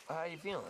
How you feeling?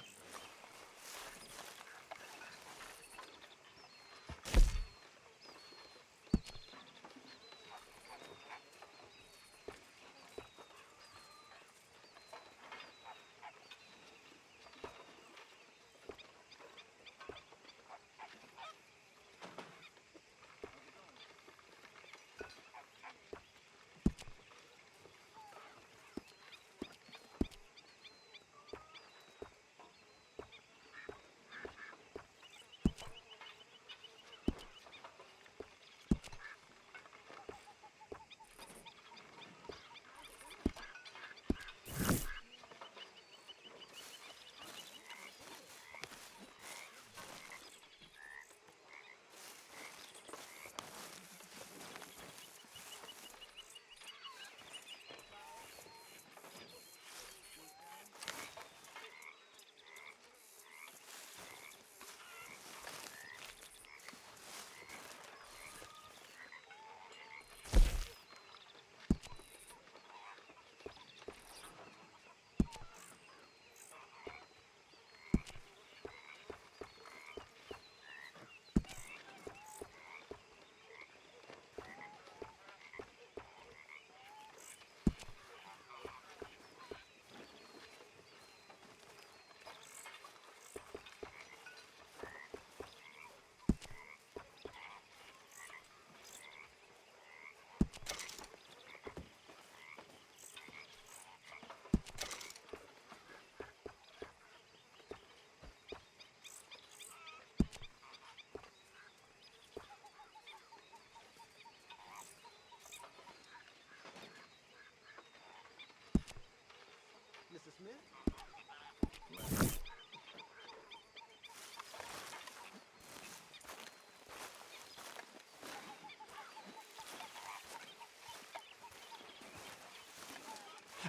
Mr. Smith?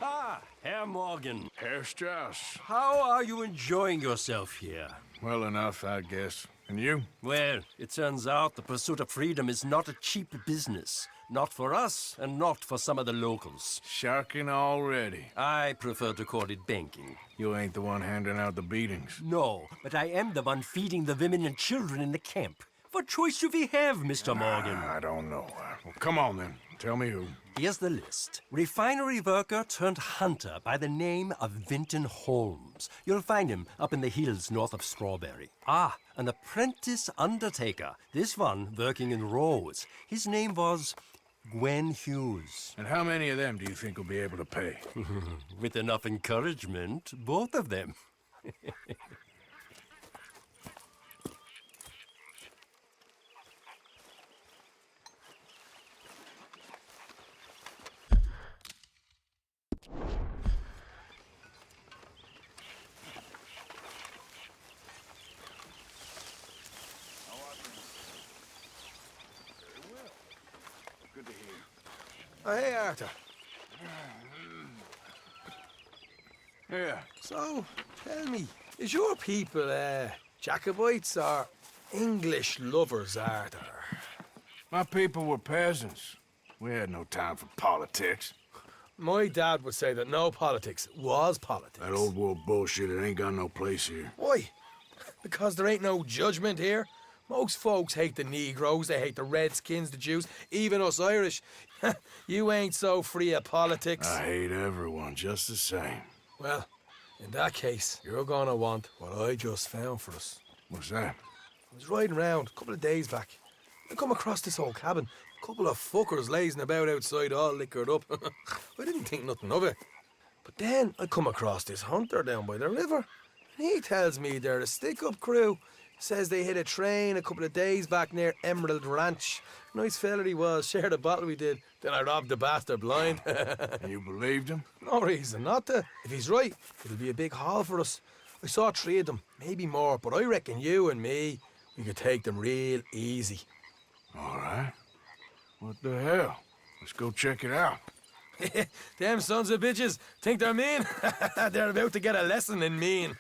Ah, Herr Morgan. Herr Strauss. How are you enjoying yourself here? Well enough, I guess. And you? Well, it turns out the pursuit of freedom is not a cheap business. Not for us, and not for some of the locals. Sharking already. I prefer to call it banking. You ain't the one handing out the beatings. No, but I am the one feeding the women and children in the camp. What choice do we have, Mr. Morgan? I don't know. Well, come on then. Tell me who. Here's the list. Refinery worker turned hunter by the name of Vinton Holmes. You'll find him up in the hills north of Strawberry. Ah, an apprentice undertaker. This one working in Rhodes. His name was Gwen Hughes. And how many of them do you think will be able to pay? With enough encouragement, both of them. Good to hear. Oh, hey, Arthur. Yeah. So, tell me, is your people, Jacobites or English lovers, Arthur? My people were peasants. We had no time for politics. My dad would say that no politics was politics. That old world bullshit, it ain't got no place here. Why? Because there ain't no judgment here. Most folks hate the Negroes, they hate the Redskins, the Jews, even us Irish. You ain't so free of politics. I hate everyone just the same. Well, in that case, you're gonna want what I just found for us. What's that? I was riding around a couple of days back. I come across this old cabin. A couple of fuckers lazing about outside all liquored up. I didn't think nothing of it. But then I come across this hunter down by the river. And he tells me they're a stick-up crew. Says they hit a train a couple of days back near Emerald Ranch. Nice fella he was, shared a bottle we did. Then I robbed the bastard blind. And you believed him? No reason not to. If he's right, it'll be a big haul for us. I saw 3 of them, maybe more, but I reckon you and me, we could take them real easy. All right. What the hell? Let's go check it out. Them sons of bitches think they're mean. They're about to get a lesson in mean.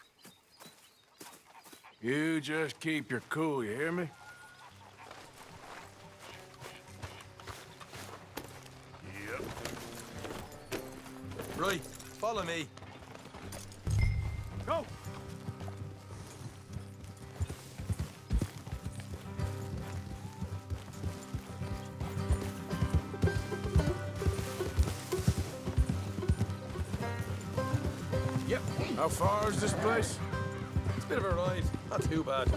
You just keep your cool, you hear me? Yep. Right, follow me. Go! How far is this place? It's a bit of a ride, not too bad.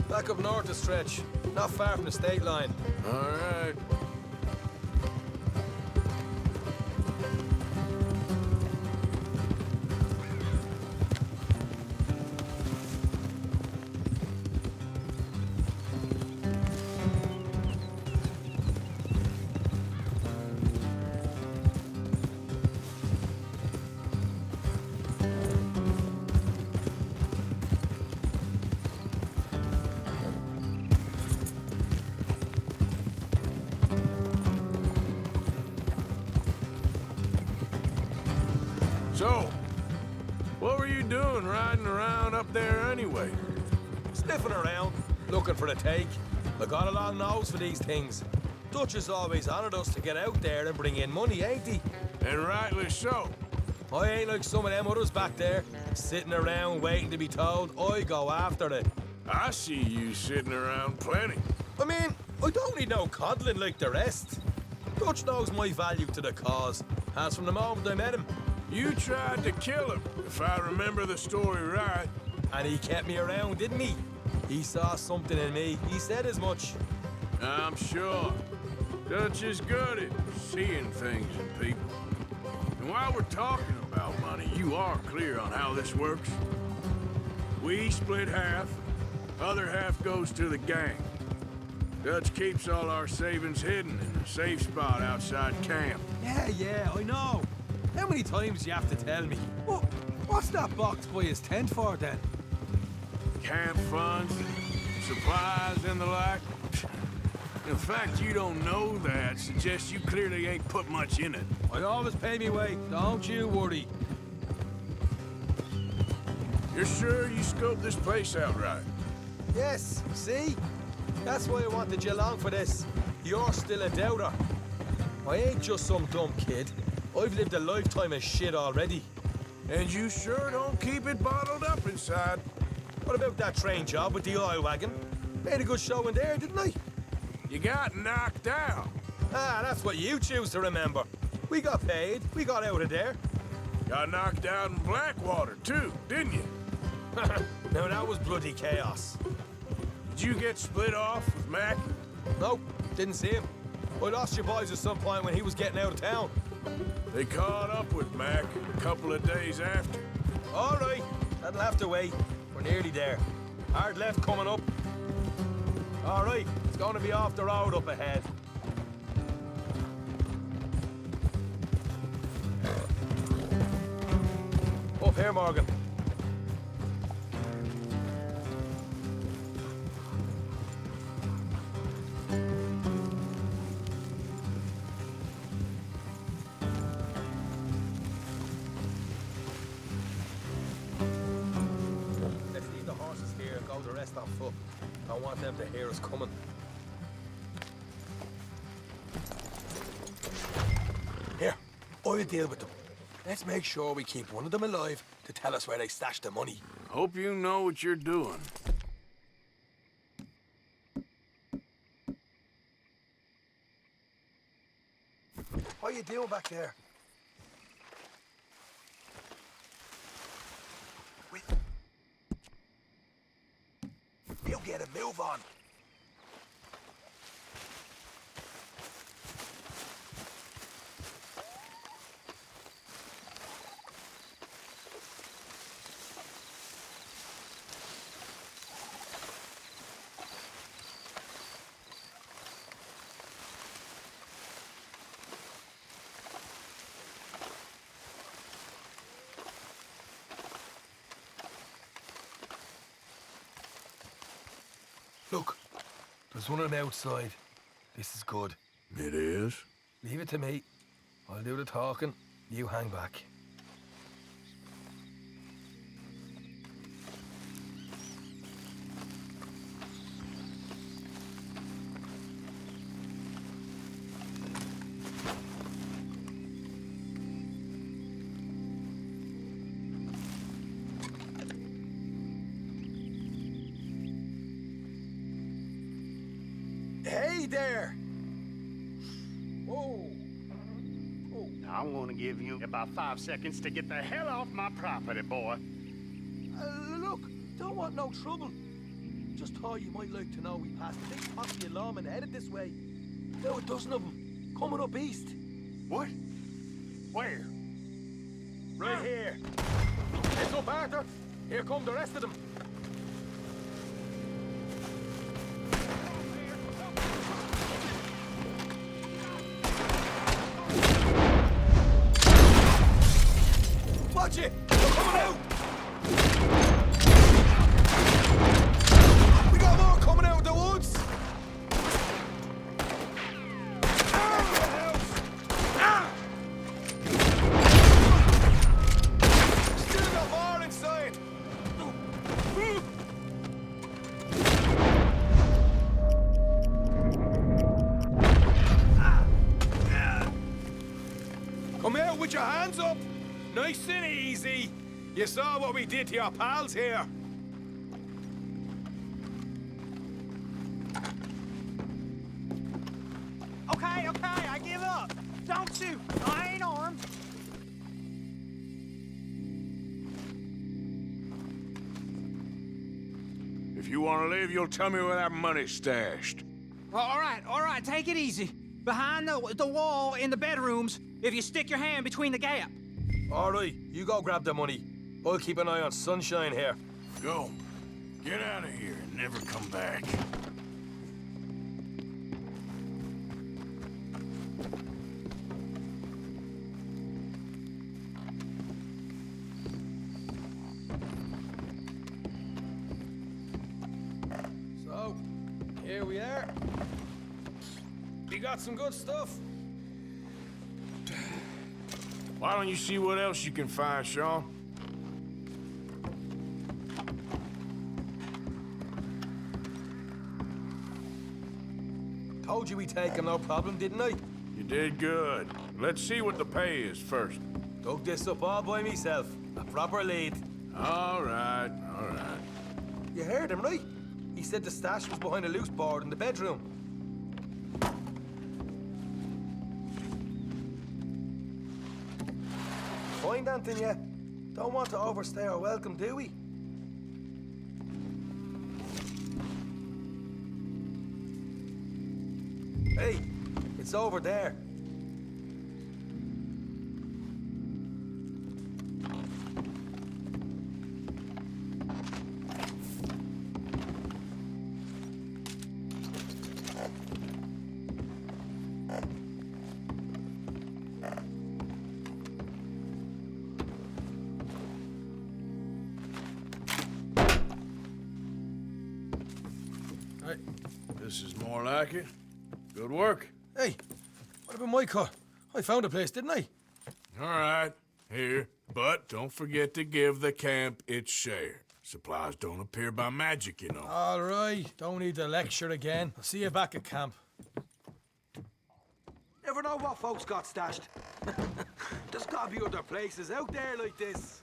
Back up north a stretch, not far from the state line. All right. So, what were you doing riding around up there anyway? Sniffing around, looking for the take. I got a long nose for these things. Dutch has always honoured us to get out there and bring in money, ain't he? And rightly so. I ain't like some of them others back there, sitting around waiting to be told I go after it. I see you sitting around plenty. I mean, I don't need no coddling like the rest. Dutch knows my value to the cause, as from the moment I met him. You tried to kill him, if I remember the story right. And he kept me around, didn't he? He saw something in me. He said as much. I'm sure. Dutch is good at seeing things in people. And while we're talking about money, you are clear on how this works? We split half, other half goes to the gang. Dutch keeps all our savings hidden in a safe spot outside camp. Yeah, I know. How many times do you have to tell me? What's that box by his tent for, then? Camp funds, supplies, and the like. The fact you don't know that suggests you clearly ain't put much in it. I always pay me way, don't you worry. You're sure you scoped this place out right? Yes, see? That's why I wanted you along for this. You're still a doubter. I ain't just some dumb kid. I've lived a lifetime of shit already. And you sure don't keep it bottled up inside. What about that train job with the oil wagon? Made a good show in there, didn't I? You got knocked out. Ah, that's what you choose to remember. We got paid, we got out of there. Got knocked out in Blackwater, too, didn't you? Now that was bloody chaos. Did you get split off with Mac? Nope, didn't see him. I lost your boys at some point when he was getting out of town. They caught up with Mac a couple of days after. All right, that'll have to wait. We're nearly there. Hard left coming up. All right, it's going to be off the road up ahead. Up here, Morgan. Let's leave the horses here and go the rest on foot. Don't want them to hear us coming. Here, I'll deal with them. Let's make sure we keep one of them alive to tell us where they stashed the money. Hope you know what you're doing. What are you doing back there? We'll get a move on. Look, there's one on the outside. This is good. It is? Leave it to me. I'll do the talking. You hang back. Hey there! Whoa! I'm gonna give you about 5 seconds to get the hell off my property, boy. Look, don't want no trouble. Just thought you might like to know we passed a big posse of lawmen headed this way. About a dozen of them, coming up east. What? Where? Right here. Heads up, Arthur. Here come the rest of them. Watch it! They're coming out! We got more coming out of the woods! Still got more inside! Come out with your hands up! Nice and easy. You saw what we did to your pals here. Okay, I give up. Don't shoot. I ain't armed. If you want to leave, you'll tell me where that money's stashed. All right, take it easy. Behind the wall in the bedrooms, if you stick your hand between the gap. All right, you go grab the money. I'll keep an eye on Sunshine here. Go. Get out of here and never come back. So, here we are. We got some good stuff. Why don't you see what else you can find, Sean? Told you we'd take him, no problem, didn't I? You did good. Let's see what the pay is first. Dug this up all by myself. A proper lead. All right. You heard him, right? He said the stash was behind a loose board in the bedroom. Find anything yet? Don't want to overstay our welcome, do we? Hey, it's over there. This is more like it. Good work. Hey, what about my cut? I found a place, didn't I? All right, here. But don't forget to give the camp its share. Supplies don't appear by magic, you know. All right, don't need to lecture again. I'll see you back at camp. Never know what folks got stashed. There's gotta be other places out there like this.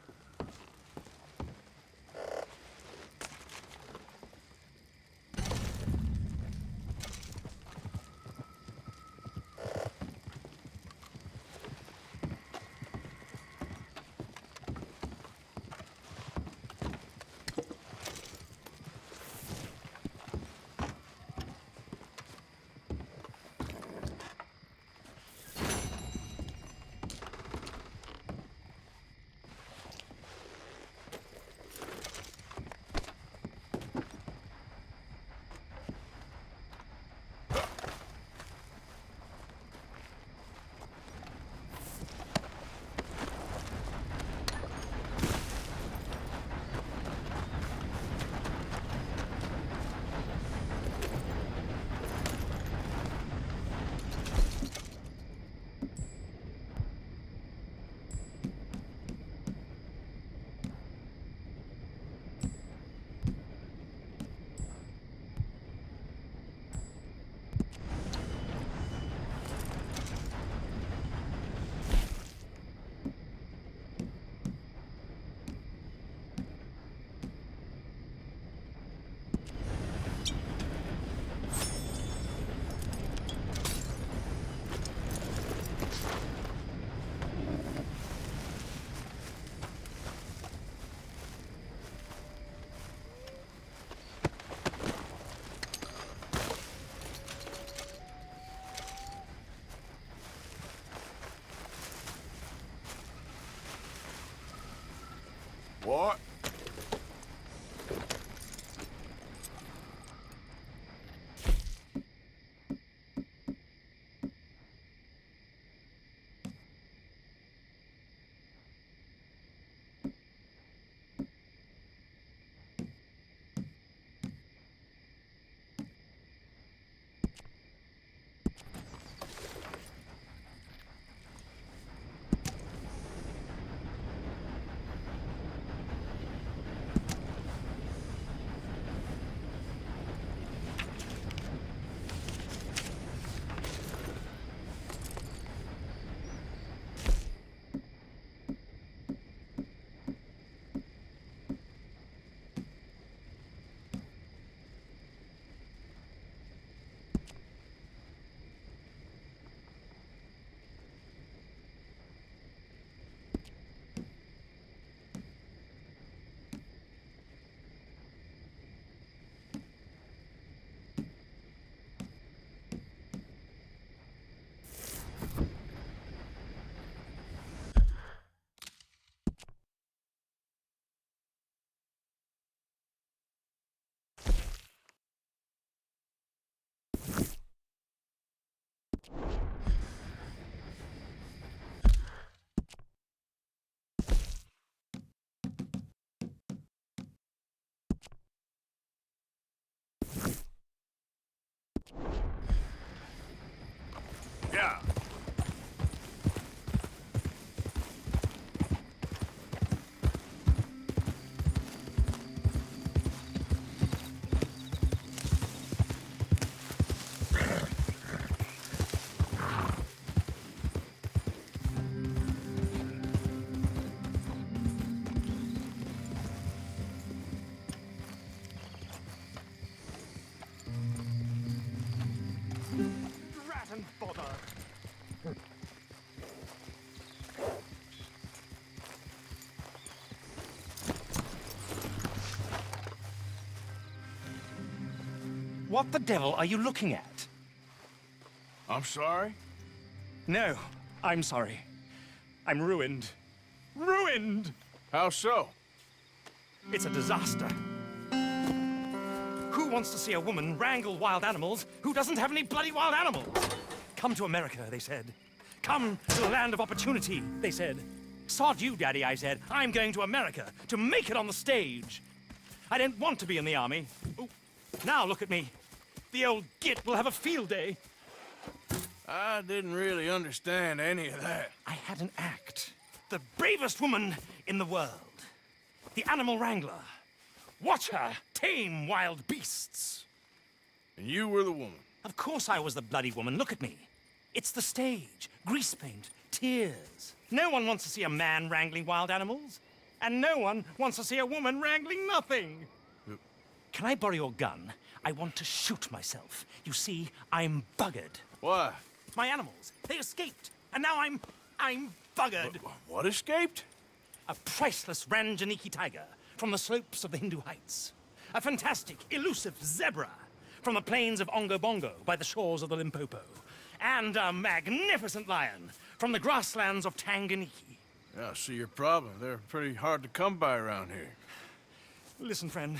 What? Yeah. Rat and bother. What the devil are you looking at? I'm sorry? No, I'm sorry. I'm ruined. Ruined! How so? It's a disaster. Who wants to see a woman wrangle wild animals who doesn't have any bloody wild animals? Come to America, they said. Come to the land of opportunity, they said. Sod you, Daddy, I said. I'm going to America to make it on the stage. I don't want to be in the army. Oh, now look at me. The old git will have a field day. I didn't really understand any of that. I had an act. The bravest woman in the world. The animal wrangler. Watch her tame wild beasts. And you were the woman. Of course I was the bloody woman. Look at me. It's the stage. Grease paint. Tears. No one wants to see a man wrangling wild animals. And no one wants to see a woman wrangling nothing. Can I borrow your gun? I want to shoot myself. You see, I'm buggered. Why? My animals, they escaped. And now I'm buggered. What escaped? A priceless Ranjaniki tiger from the slopes of the Hindu Heights. A fantastic, elusive zebra from the plains of Ongo Bongo by the shores of the Limpopo. And a magnificent lion from the grasslands of Tanganyika. Yeah, I see your problem. They're pretty hard to come by around here. Listen, friend,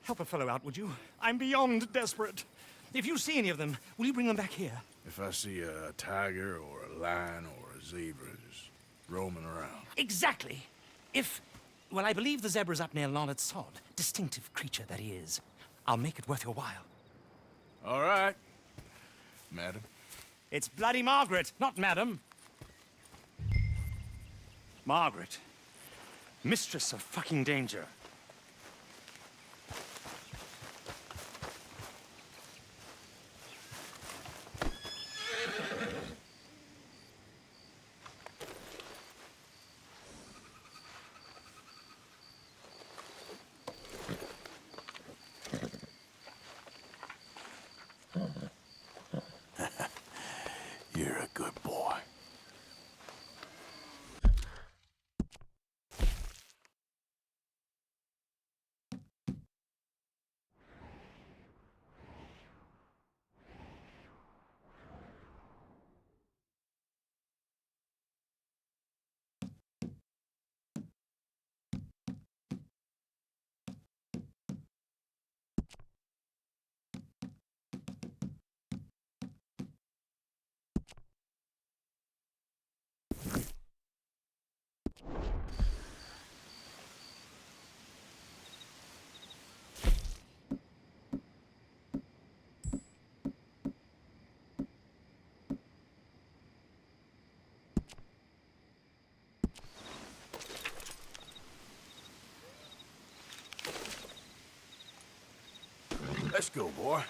help a fellow out, would you? I'm beyond desperate. If you see any of them, will you bring them back here? If I see a tiger or a lion or a zebra just roaming around. Exactly. Well, I believe the zebra's up near Larned Sod. Distinctive creature that he is. I'll make it worth your while. All right, madam. It's bloody Margaret, not madam. Margaret. Mistress of fucking danger. You're a good boy. Let's go, boy.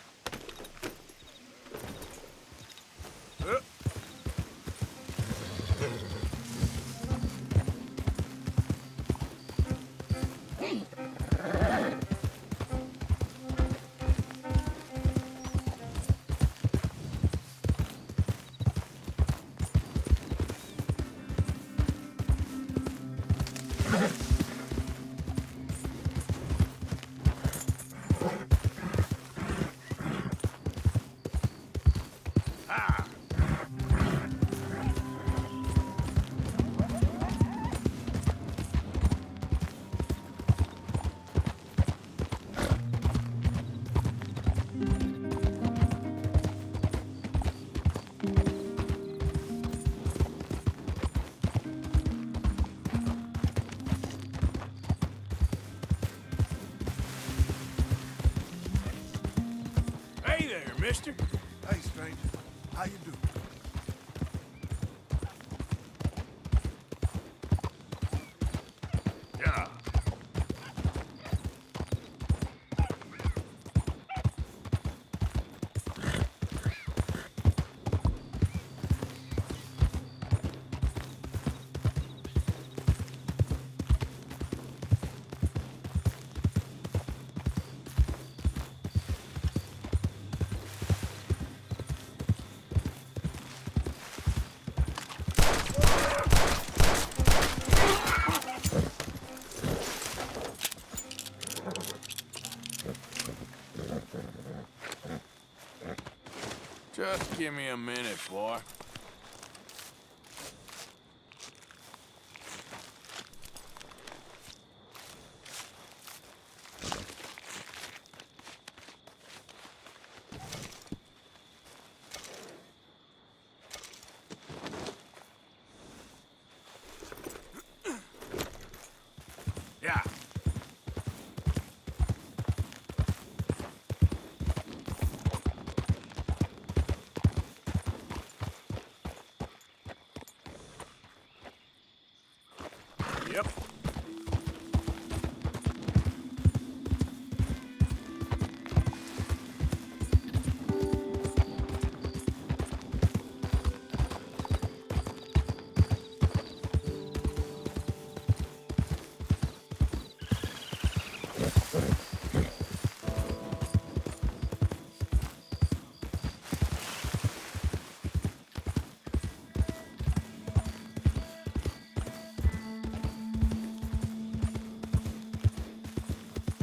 Hey there, mister. Hey, stranger. How you doing? Yeah. Just give me a minute, boy. Yeah. Yep.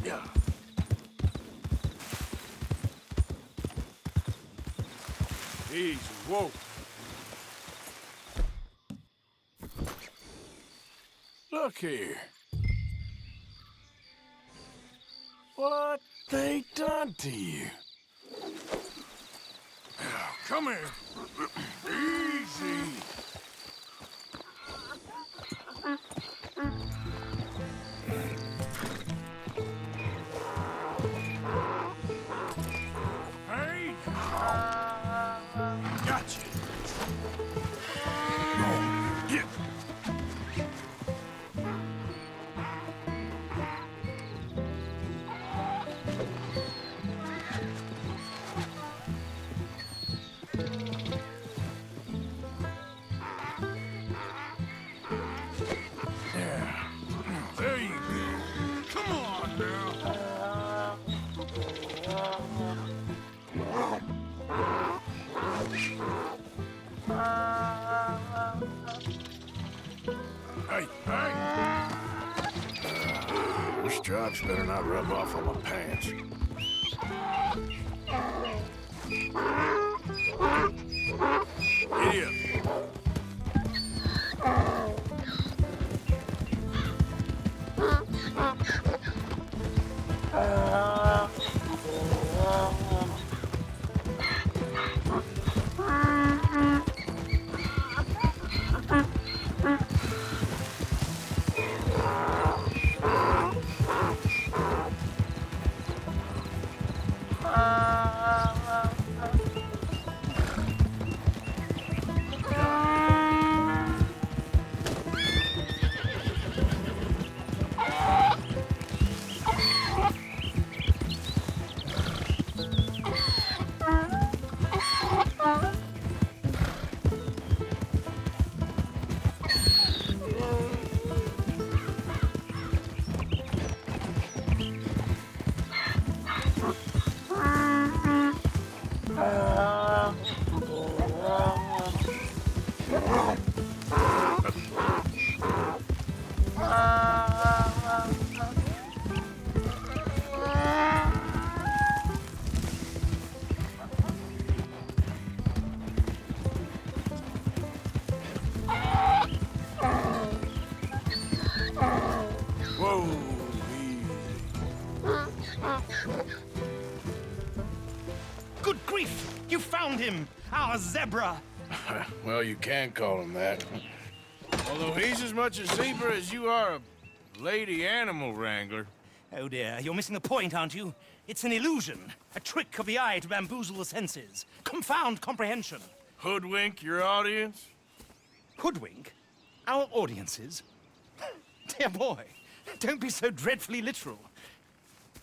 Yeah. Easy, whoa. Look here. What they done to you? Now, come here. Easy. Hey! Gotcha. Get. Yeah. There you go. Come on now. Hey, hey! This job's better not rub off on my pants. Giddy up. found him, our zebra. Well, you can call him that. Although he's as much a zebra as you are a lady animal wrangler. Oh dear, you're missing the point, aren't you? It's an illusion, a trick of the eye to bamboozle the senses, confound comprehension. Hoodwink your audience? Hoodwink? Our audiences? Dear boy, don't be so dreadfully literal.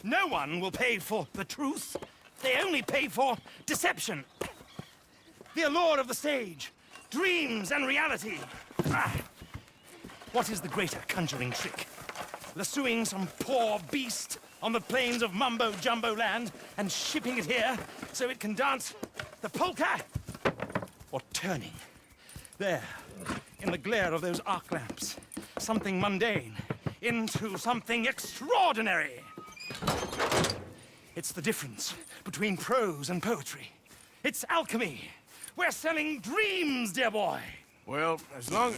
No one will pay for the truth. They only pay for deception. The allure of the stage, dreams and reality. What is the greater conjuring trick? Lassoing some poor beast on the plains of mumbo-jumbo land and shipping it here so it can dance the polka? Or turning, there, in the glare of those arc lamps, something mundane into something extraordinary? It's the difference between prose and poetry. It's alchemy. We're selling dreams, dear boy. Well, as long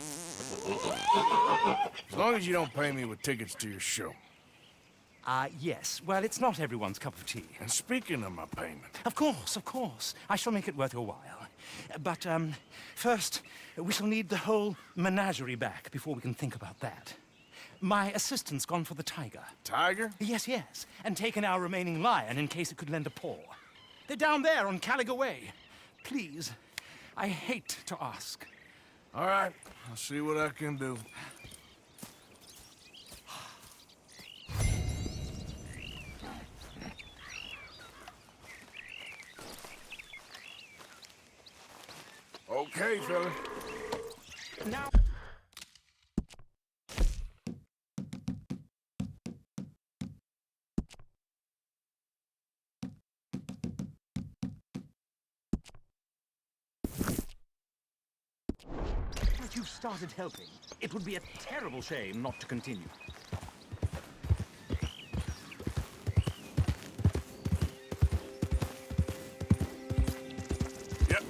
as you don't pay me with tickets to your show. Yes. Well, it's not everyone's cup of tea. And speaking of my payment, Of course, of course. I shall make it worth your while. But, first, we shall need the whole menagerie back before we can think about that. My assistant's gone for the tiger. Tiger? Yes, yes. And taken our remaining lion in case it could lend a paw. They're down there on Caliga Way. Please, I hate to ask. All right, I'll see what I can do. Okay, fella. Now... If you've started helping, it would be a terrible shame not to continue. Yep.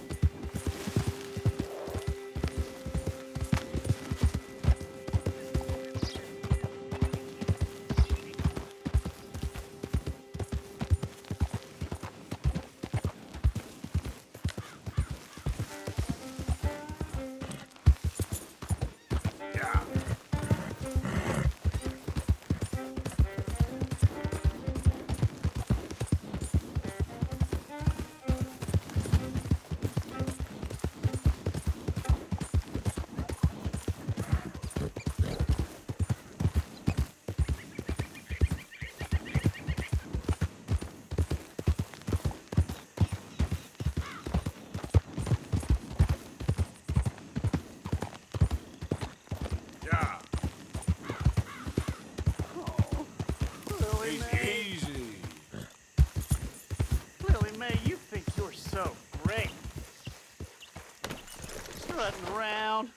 Around.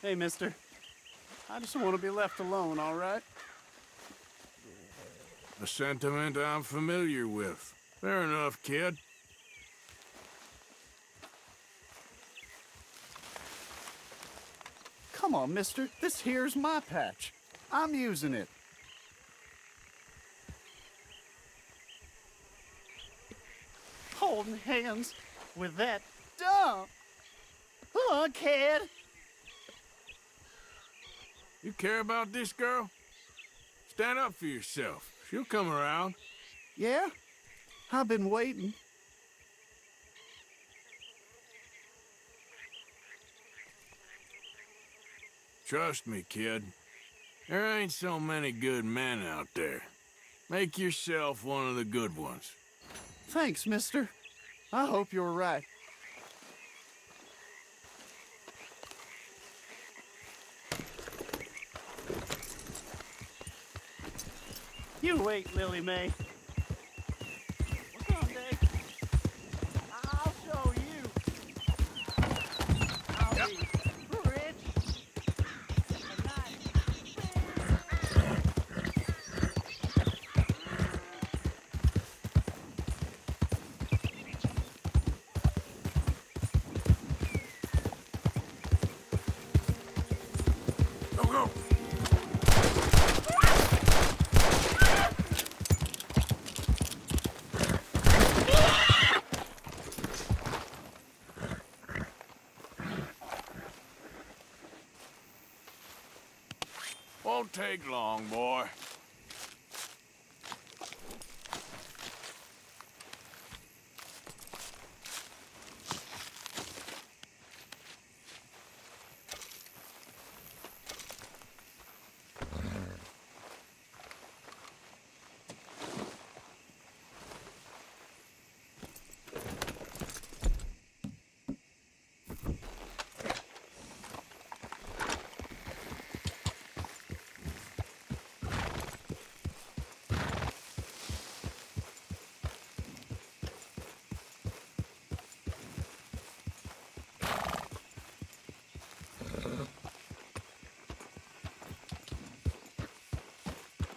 Hey, mister. I just want to be left alone, all right? A sentiment I'm familiar with. Fair enough, kid. Come on, mister. This here's my patch. I'm using it. Holding hands with that dumb. Come on, kid. You care about this girl? Stand up for yourself. She'll come around. Yeah? I've been waiting. Trust me, kid. There ain't so many good men out there. Make yourself one of the good ones. Thanks, mister. I hope you're right. You wait, Lily Mae. Someday, I'll show you. I'll be rich and nice. Go, go! won't take long, boy.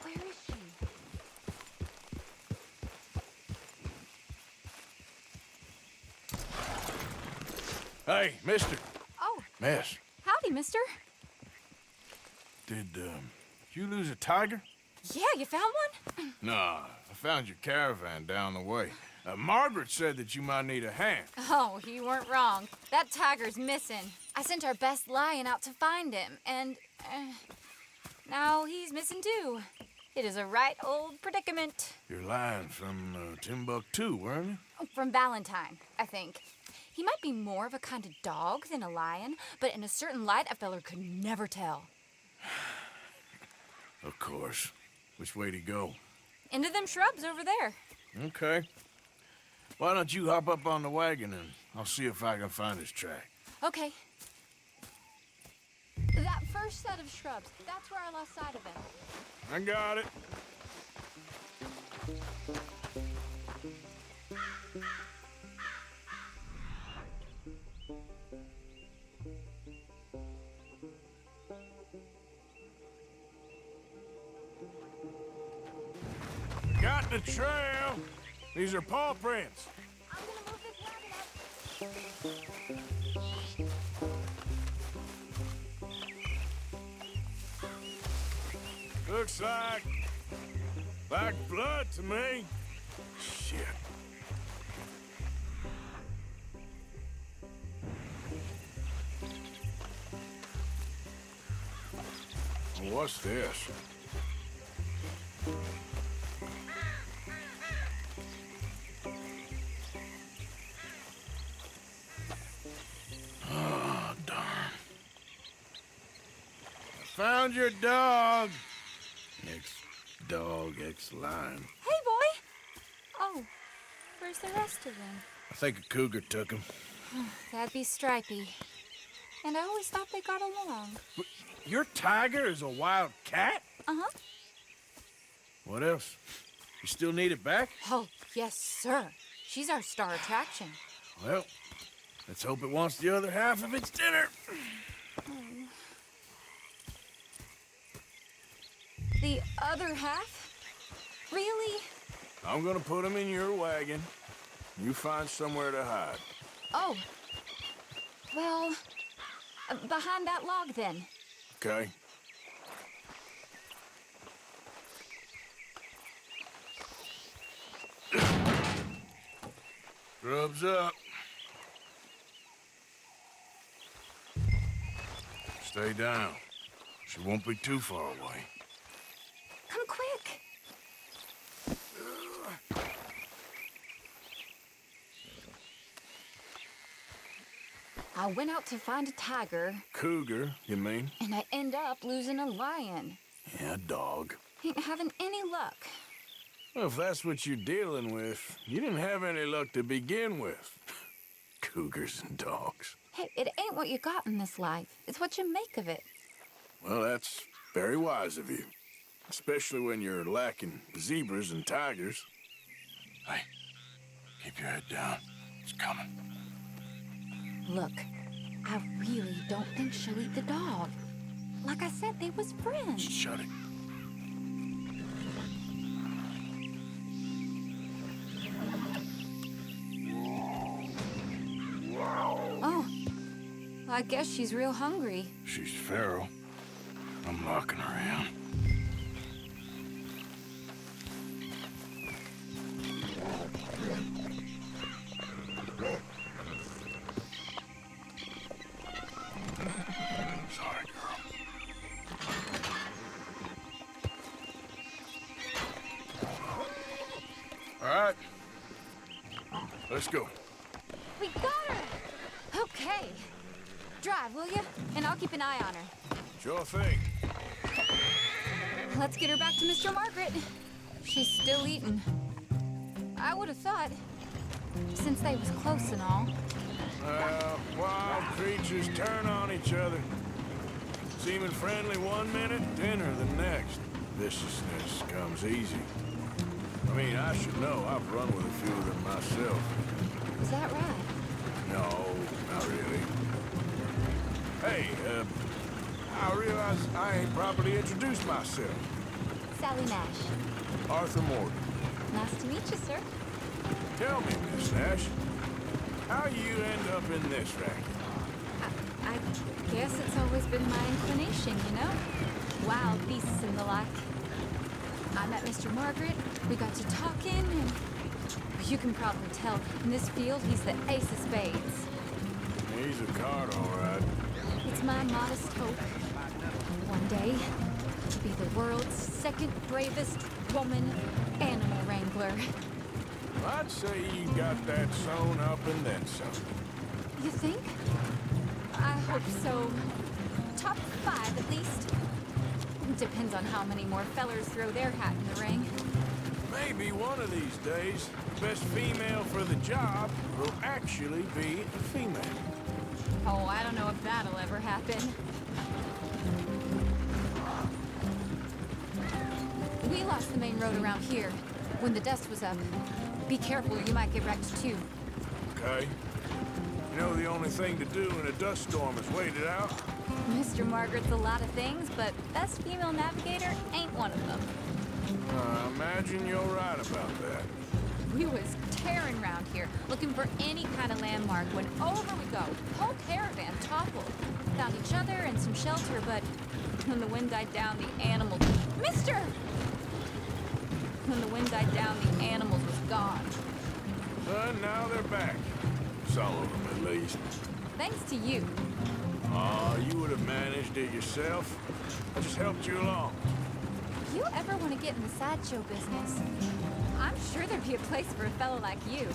Where is she? Hey, mister. Oh, Miss, howdy, mister. did you lose a tiger? Yeah, you found one? Nah, I found your caravan down the way. Margaret said that you might need a hand. Oh, you weren't wrong. That tiger's missing. I sent our best lion out to find him, and now he's missing too. It is a right old predicament. You're lying from Timbuktu, weren't you? From Valentine, I think. He might be more of a kind of dog than a lion, but in a certain light, a feller could never tell. Of course. Which way to go? Into them shrubs over there. Okay. Why don't you hop up on the wagon and I'll see if I can find his track. Okay. That first set of shrubs, that's where I lost sight of him. I got it. Got the trail. These are paw prints. I'm gonna move this wagon up. Looks like blood to me. Shit. What's this? Oh, darn. I found your dog. Ex-dog, ex-lion. Hey, boy! Oh, where's the rest of them? I think a cougar took him. That'd be Stripey. And I always thought they got along. Your tiger is a wild cat? Uh-huh. What else? You still need it back? Oh, yes, sir. She's our star attraction. Well, let's hope it wants the other half of its dinner. The other half? Really? I'm gonna put him in your wagon. You find somewhere to hide. Oh. Well, behind that log, then. Okay? Grub's up. Stay down. She won't be too far away. Come quick. I went out to find a tiger, Cougar, you mean? and I end up losing a lion. Yeah, dog. Ain't having any luck. Well, if that's what you're dealing with, you didn't have any luck to begin with. Cougars and dogs. Hey, it ain't what you got in this life. It's what you make of it. Well, that's very wise of you. Especially when you're lacking zebras and tigers. Hey, keep your head down. It's coming. Look, I really don't think she'll eat the dog. Like I said, they was friends. Shut it. Oh, I guess she's real hungry. She's feral. I'm locking her in. Sorry, girl. let's go. We got her! Okay. Drive, will you? And I'll keep an eye on her. Sure thing. Let's get her back to Mr. Margaret. She's still eating. I would have thought, since they was close and all. Wild creatures turn on each other. Seeming friendly one minute, dinner the next. Viciousness comes easy. I mean, I should know. I've run with a few of them myself. Is that right? No, not really. Hey, I realize I ain't properly introduced myself. Sally Nash. Arthur Morgan. Nice to meet you, sir. Tell me, Miss Nash, how you end up in this racket? I guess it's always been my inclination, you know? Wild beasts and the like. I met Mr. Margaret, we got to talking, and you can probably tell, in this field, he's the ace of spades. He's a card, all right. It's my modest hope, one day, to be the world's second bravest woman animal wrangler. I'd say you got that sewn up and then some. You think? I hope so. Top 5, at least. Depends on how many more fellers throw their hat in the ring. Maybe one of these days, the best female for the job will actually be a female. Oh, I don't know if that'll ever happen. We lost the main road around here when the dust was up. Be careful, you might get wrecked too. Okay? You know the only thing to do in a dust storm is wait it out? Mr. Margaret's a lot of things, but best female navigator ain't one of them. I imagine you're right about that. We was tearing around here, looking for any kind of landmark when over we go. Whole caravan toppled. Found each other and some shelter, but when the wind died down, the animals... Mister! When the wind died down, the animals was gone. Now they're back. Some of them, at least. Thanks to you. You would have managed it yourself. I just helped you along. If you ever want to get in the sideshow business, I'm sure there'd be a place for a fellow like you.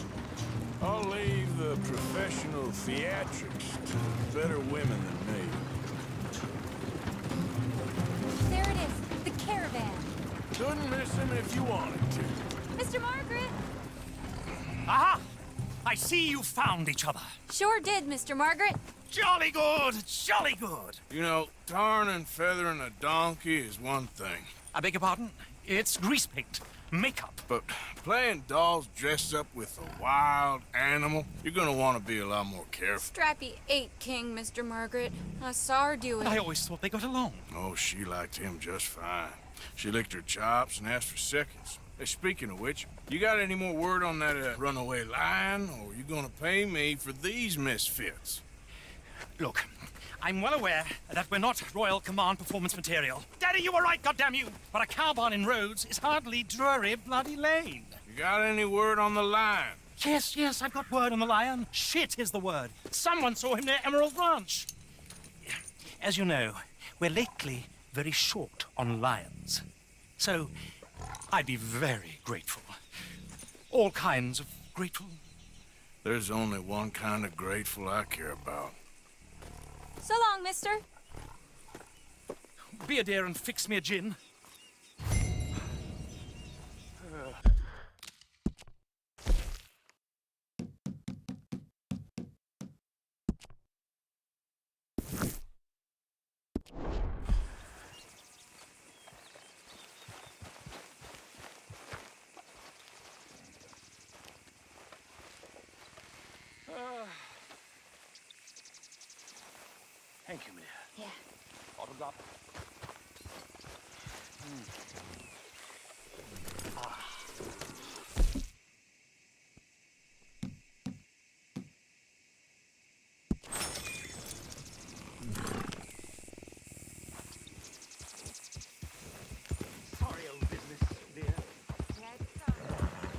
I'll leave the professional theatrics to better women than me. There it is, the caravan. Couldn't miss him if you wanted to. Mr. Margaret! Aha! I see you found each other. Sure did, Mr. Margaret. Jolly good, jolly good. You know, tarring and feathering a donkey is one thing. I beg your pardon? It's grease paint, makeup. But playing dolls dressed up with a wild animal, you're gonna want to be a lot more careful. Strappy ate King, Mr. Margaret. I saw her do it. I always thought they got along. Oh, she liked him just fine. She licked her chops and asked for seconds. Hey, speaking of which, you got any more word on that runaway lion, or you gonna pay me for these misfits? Look, I'm well aware that we're not Royal Command performance material. Daddy, you were right, goddamn you! But a cow barn in Rhodes is hardly Drury Bloody Lane. You got any word on the lion? Yes, I've got word on the lion. Shit is the word. Someone saw him near Emerald Ranch. As you know, we're lately very short on lions. So, I'd be very grateful. All kinds of grateful. There's only one kind of grateful I care about. So long, mister. Be a dear and fix me a gin. Thank you, Mia. Yeah. Autograph. Sorry, old business, dear. Yeah, it's all right.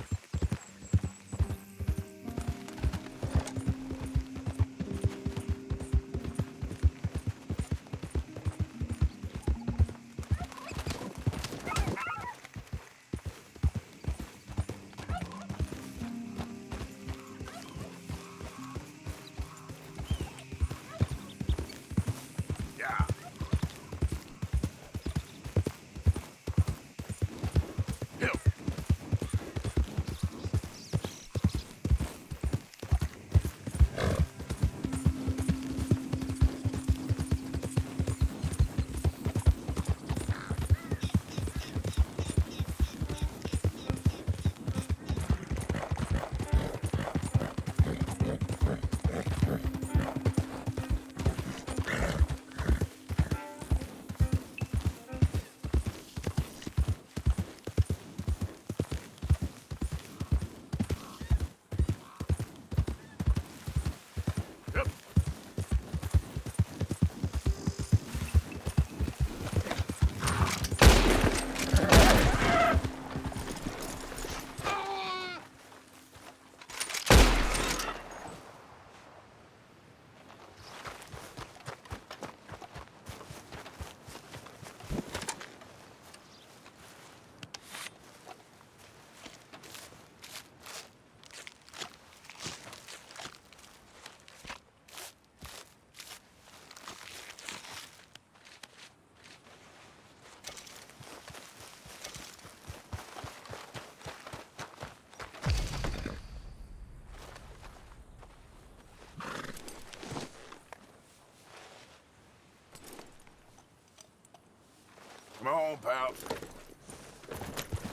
Come on, pal.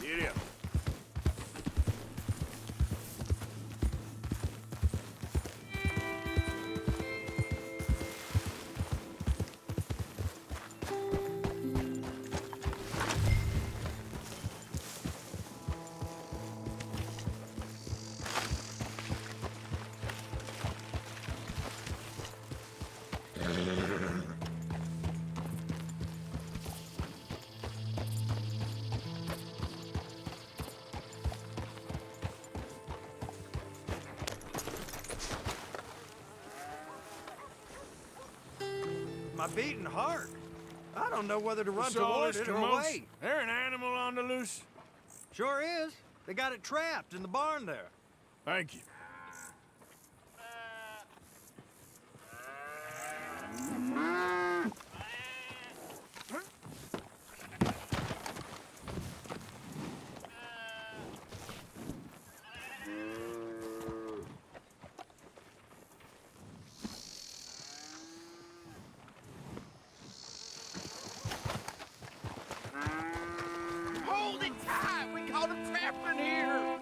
Get him. My beating heart. I don't know whether to run What's all toward this it or commotion? away. There an animal on the loose? Sure is. They got it trapped in the barn there. Thank you. Hold it tight! We caught him trapped in here!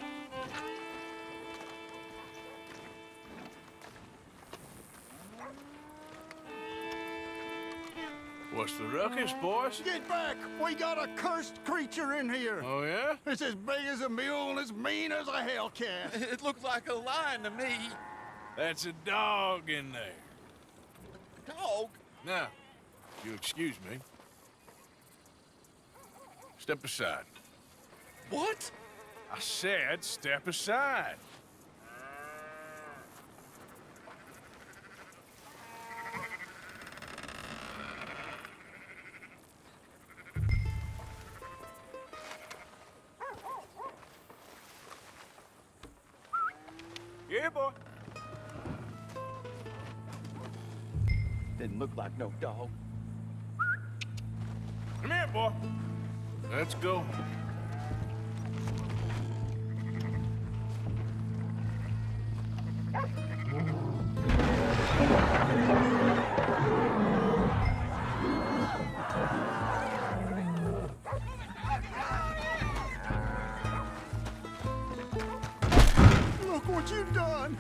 What's the ruckus, boys? Get back! We got a cursed creature in here! Oh, yeah? It's as big as a mule and as mean as a hellcat. It looked like a lion to me. That's a dog in there. Dog? Now, if you'll excuse me. Step aside. What? I said step aside. Yeah, boy. Didn't look like no dog. Come here, boy. Let's go. Look what you've done!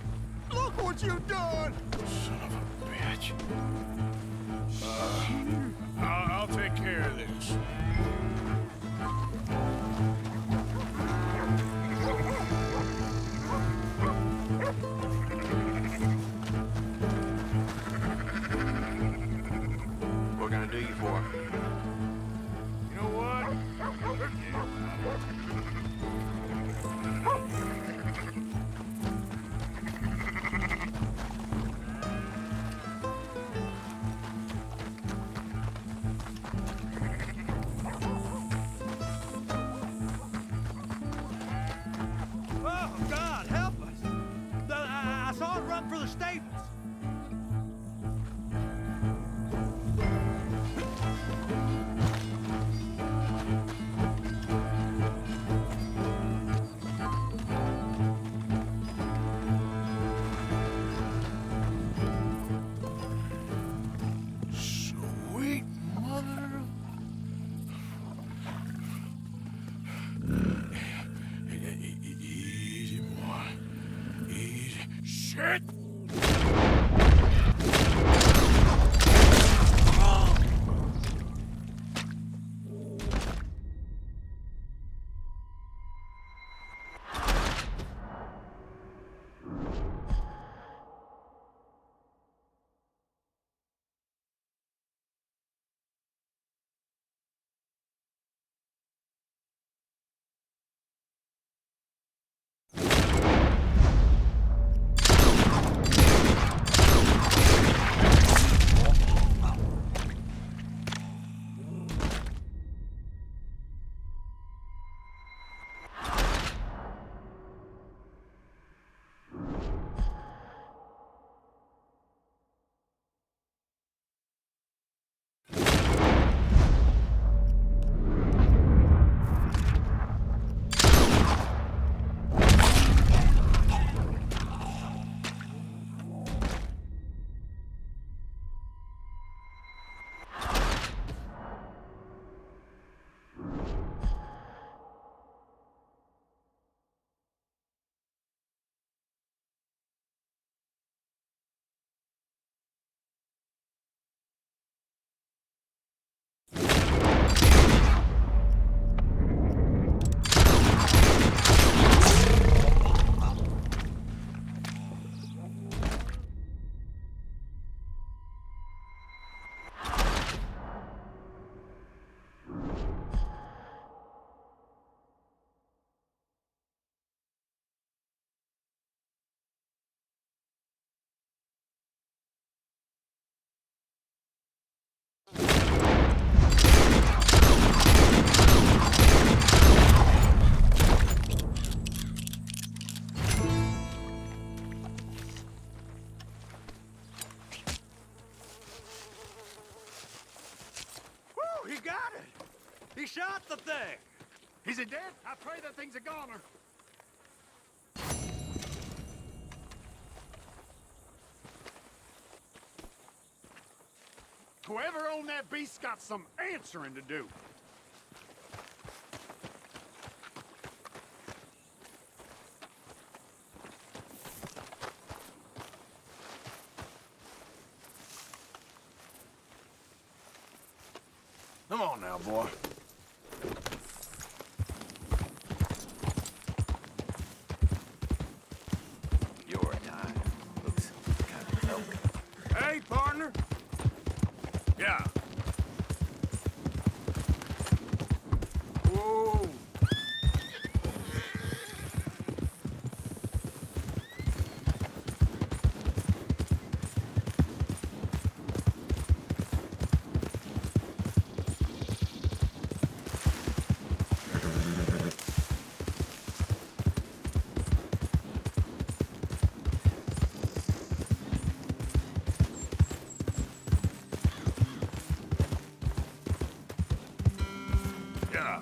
Look what you've done! Son of a bitch. I'll take care of this. What can I do you for? You know what? Oh, God, help us! I saw it run for the stables. got it! He shot the thing! Is it dead? I pray that thing's a goner. Whoever owned that beast's got some answering to do. Come on now, boy. Your time looks kind of broken. Hey, partner. Yeah. Whoa. Yeah.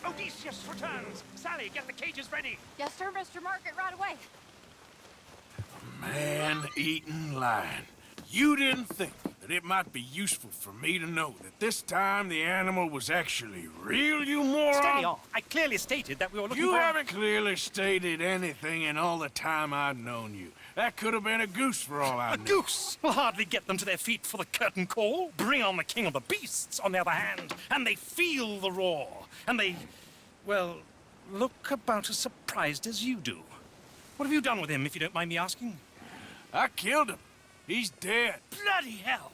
Odysseus returns! Sally, get the cages ready! Yes, sir, Mr. Market, right away. Man-eating lion. You didn't think that it might be useful for me to know that this time the animal was actually real, you moron? Steady on. I clearly stated that we were looking You for... haven't clearly stated anything in all the time I've known you. That could have been a goose for all I A know. goose will hardly get them to their feet for the curtain call. Bring on the king of the beasts, on the other hand, and they feel the roar. And they, well, look about as surprised as you do. What have you done with him, if you don't mind me asking? I killed him. He's dead. Bloody hell!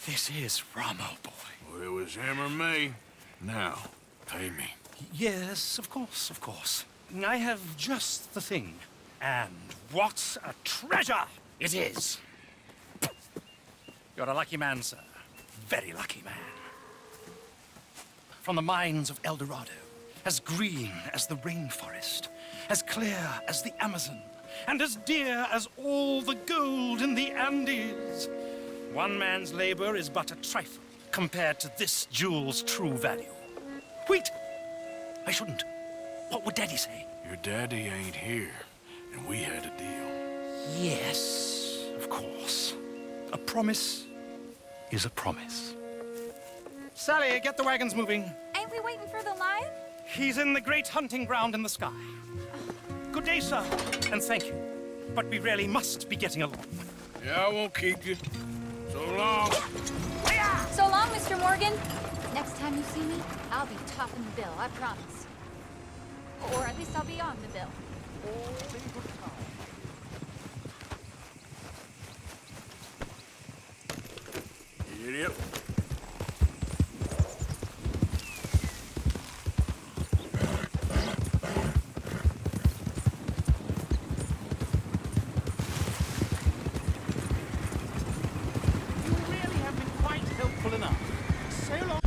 This is Ramo, boy. Well, it was him or me. Now, pay me. Yes, of course, of course. I have just the thing. And what a treasure it is! You're a lucky man, sir. Very lucky man. From the mines of El Dorado, as green as the rainforest, as clear as the Amazon, and as dear as all the gold in the Andes. One man's labor is but a trifle compared to this jewel's true value. Wait! I shouldn't. What would Daddy say? Your daddy ain't here, and we had a deal. Yes, of course. A promise is a promise. Sally, get the wagons moving. Ain't we waiting for the lion? He's in the great hunting ground in the sky. Good day, sir, and thank you. But we really must be getting along. Yeah, I won't keep you. So long. So long, Mr. Morgan. Next time you see me, I'll be topping the bill, I promise. Or at least I'll be on the bill. Idiot. You really have been quite helpful enough. So long.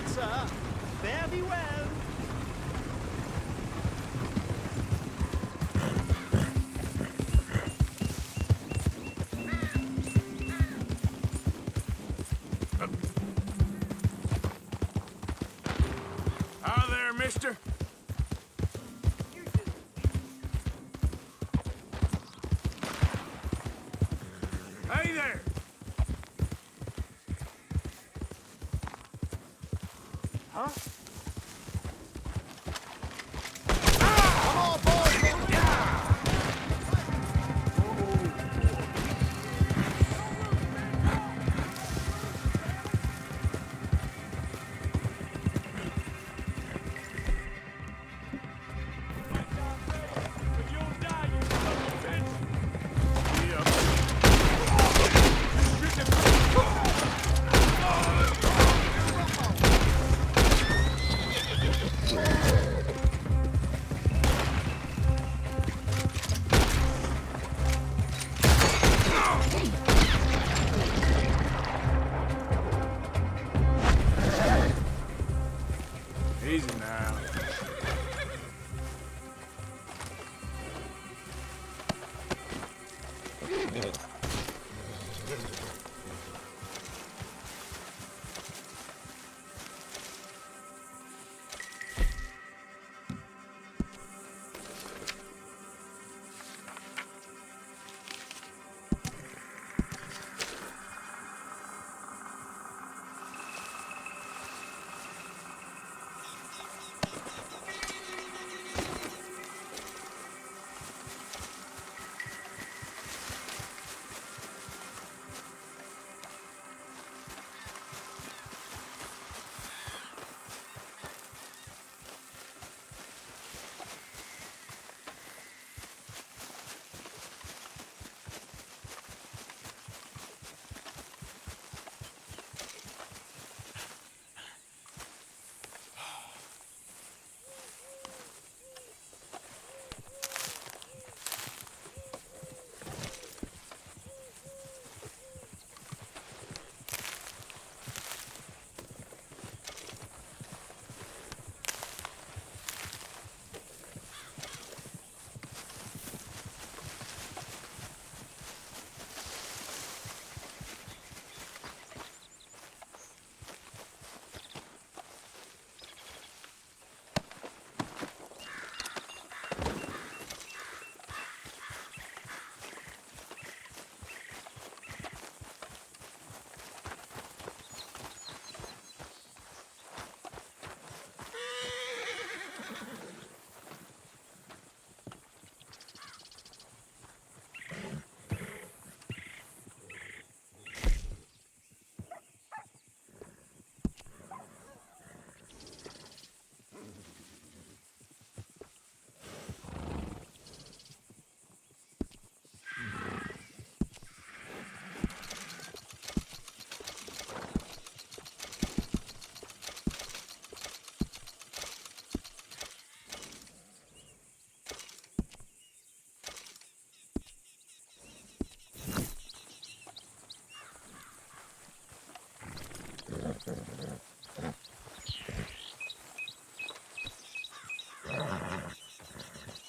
Sir, fare thee well. Hi there, mister. Hey there. Huh? Come on, boys!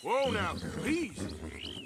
Whoa now, easy.